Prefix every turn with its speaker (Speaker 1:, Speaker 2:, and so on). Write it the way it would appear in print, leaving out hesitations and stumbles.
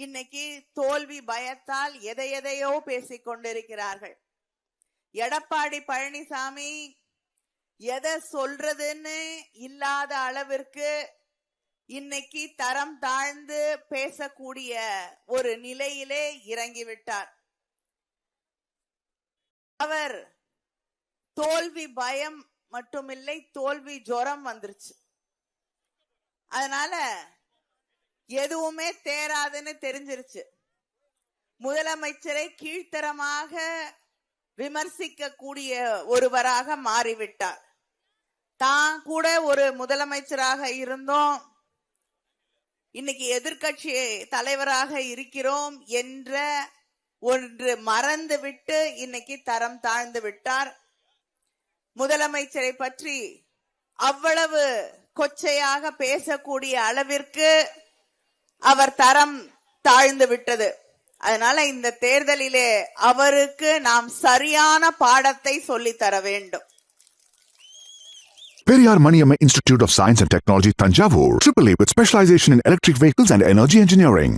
Speaker 1: இன்னைக்கு தோல்வி பயத்தால் எதையோ பேசிக் கொண்டிருக்கிறார்கள். எடப்பாடி பழனிசாமி எதை சொல்றதுன்னு இல்லாத அளவிற்கு இன்னைக்கு தரம் தாழ்ந்து பேசக்கூடிய ஒரு நிலையிலே இறங்கிவிட்டார். அவர் தோல்வி பயம் மட்டுமில்லை, தோல்வி ஜுரம் வந்துருச்சு. அதனால எதுவுமே தேராதுன்னு தெரிஞ்சிருச்சு. முதலமைச்சரை கீழ்த்தரமாக விமர்சிக்க கூடிய ஒருவராக மாறிவிட்டார். தான் கூட ஒரு முதலமைச்சராக இருந்தோம், இன்னைக்கு எதிர்கட்சி தலைவராக இருக்கிறோம் என்ற ஒன்று மறந்து விட்டு இன்னைக்கு தரம் தாழ்ந்து விட்டார். முதலமைச்சரை பற்றி அவ்வளவு கொச்சையாக பேசக்கூடிய அளவிற்கு அவர் தரம் தாழ்ந்து விட்டது. அதனால இந்த தேர்தலிலே அவருக்கு நாம் சரியான பாடத்தை சொல்லி தர வேண்டும்.
Speaker 2: Periyar Maniamma Institute of Science and Technology, Tanjavur, AAA with specialization in electric vehicles and energy engineering.